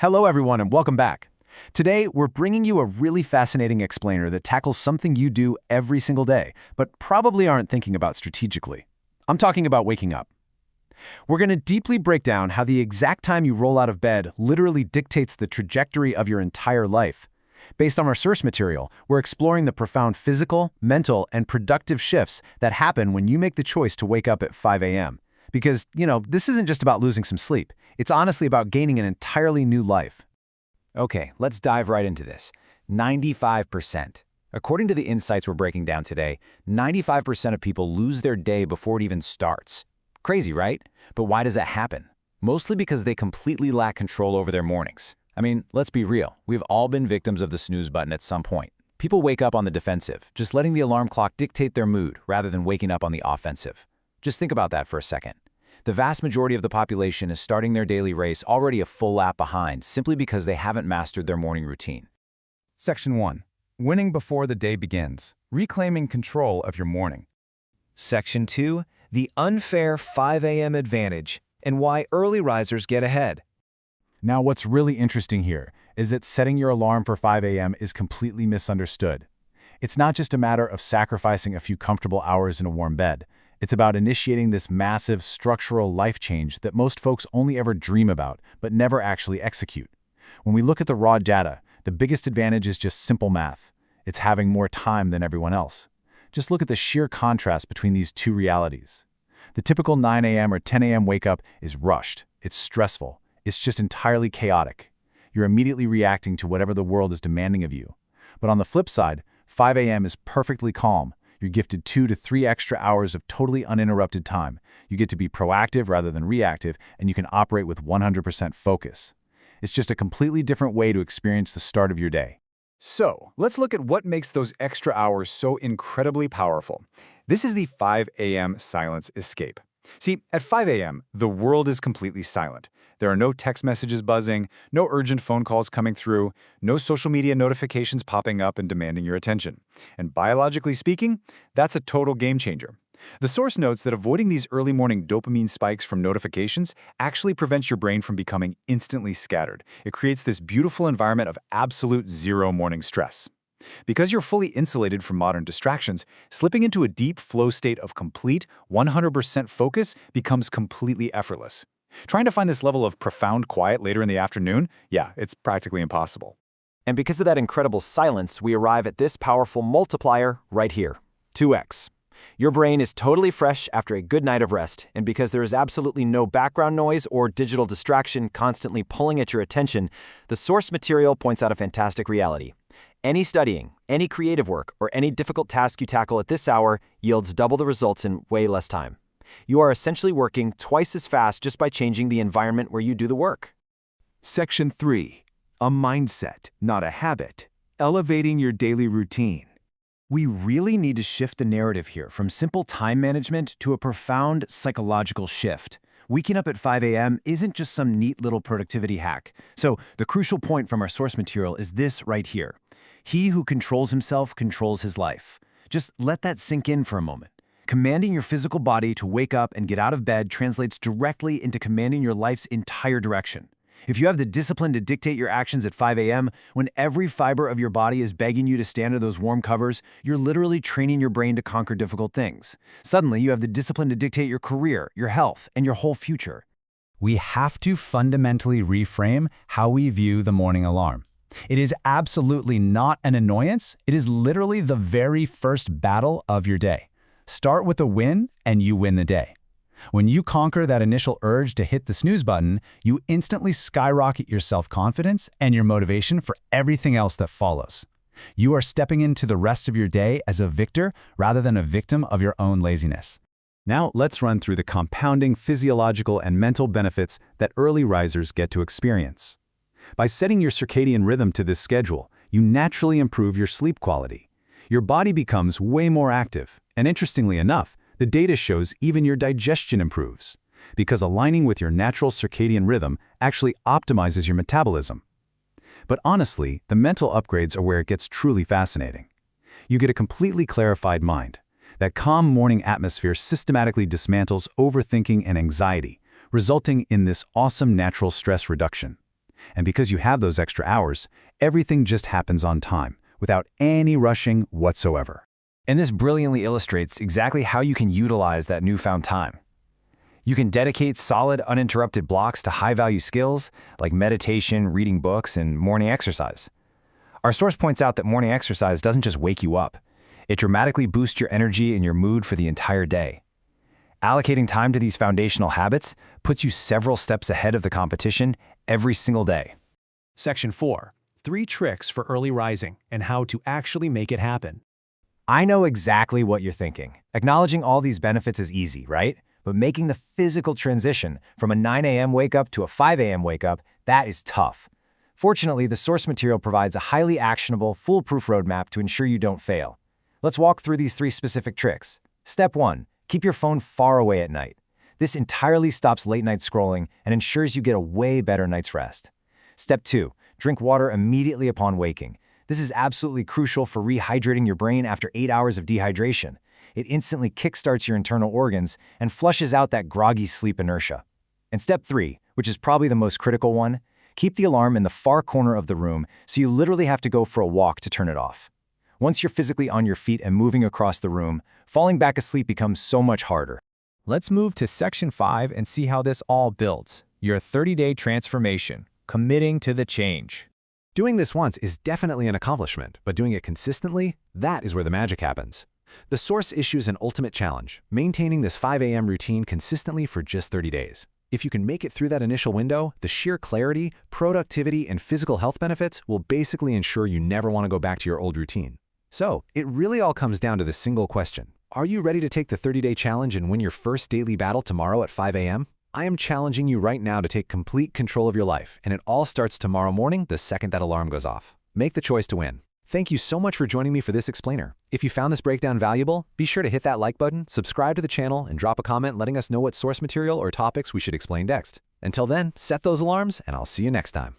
Hello everyone and welcome back. Today, we're bringing you a really fascinating explainer that tackles something you do every single day, but probably aren't thinking about strategically. I'm talking about waking up. We're going to deeply break down how the exact time you roll out of bed literally dictates the trajectory of your entire life. Based on our source material, we're exploring the profound physical, mental, and productive shifts that happen when you make the choice to wake up at 5 a.m. Because, this isn't just about losing some sleep. It's honestly about gaining an entirely new life. Okay, let's dive right into this. 95%. According to the insights we're breaking down today, 95% of people lose their day before it even starts. Crazy, right? But why does that happen? Mostly because they completely lack control over their mornings. I mean, let's be real. We've all been victims of the snooze button at some point. People wake up on the defensive, just letting the alarm clock dictate their mood rather than waking up on the offensive. Just think about that for a second. The vast majority of the population is starting their daily race already a full lap behind simply because they haven't mastered their morning routine. Section 1. Winning before the day begins. Reclaiming control of your morning. Section 2. The unfair 5 a.m. advantage and why early risers get ahead. Now, what's really interesting here is that setting your alarm for 5 a.m. is completely misunderstood. It's not just a matter of sacrificing a few comfortable hours in a warm bed. It's about initiating this massive structural life change that most folks only ever dream about, but never actually execute. When we look at the raw data, the biggest advantage is just simple math. It's having more time than everyone else. Just look at the sheer contrast between these two realities. The typical 9 a.m. or 10 a.m. wake-up is rushed. It's stressful. It's just entirely chaotic. You're immediately reacting to whatever the world is demanding of you. But on the flip side, 5 a.m. is perfectly calm. You're gifted 2 to 3 extra hours of totally uninterrupted time. You get to be proactive rather than reactive, and you can operate with 100% focus. It's just a completely different way to experience the start of your day. So, let's look at what makes those extra hours so incredibly powerful. This is the 5 a.m. silence escape. See, at 5 a.m., the world is completely silent. There are no text messages buzzing, no urgent phone calls coming through, no social media notifications popping up and demanding your attention. And biologically speaking, that's a total game changer. The source notes that avoiding these early morning dopamine spikes from notifications actually prevents your brain from becoming instantly scattered. It creates this beautiful environment of absolute zero morning stress. Because you're fully insulated from modern distractions, slipping into a deep flow state of complete, 100% focus becomes completely effortless. Trying to find this level of profound quiet later in the afternoon, yeah, it's practically impossible. And because of that incredible silence, we arrive at this powerful multiplier right here, 2x. Your brain is totally fresh after a good night of rest, and because there is absolutely no background noise or digital distraction constantly pulling at your attention, the source material points out a fantastic reality. Any studying, any creative work, or any difficult task you tackle at this hour yields double the results in way less time. You are essentially working twice as fast just by changing the environment where you do the work. Section 3. A mindset, not a habit. Elevating your daily routine. We really need to shift the narrative here from simple time management to a profound psychological shift. Waking up at 5 a.m. isn't just some neat little productivity hack. So the crucial point from our source material is this right here. He who controls himself controls his life. Just let that sink in for a moment. Commanding your physical body to wake up and get out of bed translates directly into commanding your life's entire direction. If you have the discipline to dictate your actions at 5 a.m., when every fiber of your body is begging you to stand under those warm covers, you're literally training your brain to conquer difficult things. Suddenly, you have the discipline to dictate your career, your health, and your whole future. We have to fundamentally reframe how we view the morning alarm. It is absolutely not an annoyance. It is literally the very first battle of your day. Start with a win, and you win the day. When you conquer that initial urge to hit the snooze button, you instantly skyrocket your self-confidence and your motivation for everything else that follows. You are stepping into the rest of your day as a victor rather than a victim of your own laziness. Now, let's run through the compounding physiological and mental benefits that early risers get to experience. By setting your circadian rhythm to this schedule, you naturally improve your sleep quality. Your body becomes way more active, and interestingly enough, the data shows even your digestion improves, because aligning with your natural circadian rhythm actually optimizes your metabolism. But honestly, the mental upgrades are where it gets truly fascinating. You get a completely clarified mind. That calm morning atmosphere systematically dismantles overthinking and anxiety, resulting in this awesome natural stress reduction. And because you have those extra hours, everything just happens on time, without any rushing whatsoever. And this brilliantly illustrates exactly how you can utilize that newfound time. You can dedicate solid, uninterrupted blocks to high-value skills like meditation, reading books, and morning exercise. Our source points out that morning exercise doesn't just wake you up. It dramatically boosts your energy and your mood for the entire day. Allocating time to these foundational habits puts you several steps ahead of the competition every single day. Section 4. 3 tricks for early rising and how to actually make it happen. I know exactly what you're thinking. Acknowledging all these benefits is easy, right? But making the physical transition from a 9 a.m. wake-up to a 5 a.m. wake-up, that is tough. Fortunately, the source material provides a highly actionable, foolproof roadmap to ensure you don't fail. Let's walk through these 3 specific tricks. Step 1. Keep your phone far away at night. This entirely stops late-night scrolling and ensures you get a way better night's rest. Step 2. Drink water immediately upon waking. This is absolutely crucial for rehydrating your brain after 8 hours of dehydration. It instantly kickstarts your internal organs and flushes out that groggy sleep inertia. And step 3, which is probably the most critical one, keep the alarm in the far corner of the room so you literally have to go for a walk to turn it off. Once you're physically on your feet and moving across the room, falling back asleep becomes so much harder. Let's move to Section 5 and see how this all builds. Your 30-day transformation, committing to the change. Doing this once is definitely an accomplishment, but doing it consistently, that is where the magic happens. The source issues an ultimate challenge, maintaining this 5 a.m. routine consistently for just 30 days. If you can make it through that initial window, the sheer clarity, productivity, and physical health benefits will basically ensure you never want to go back to your old routine. So, it really all comes down to this single question. Are you ready to take the 30-day challenge and win your first daily battle tomorrow at 5 a.m.? I am challenging you right now to take complete control of your life, and it all starts tomorrow morning the second that alarm goes off. Make the choice to win. Thank you so much for joining me for this explainer. If you found this breakdown valuable, be sure to hit that like button, subscribe to the channel, and drop a comment letting us know what source material or topics we should explain next. Until then, set those alarms, and I'll see you next time.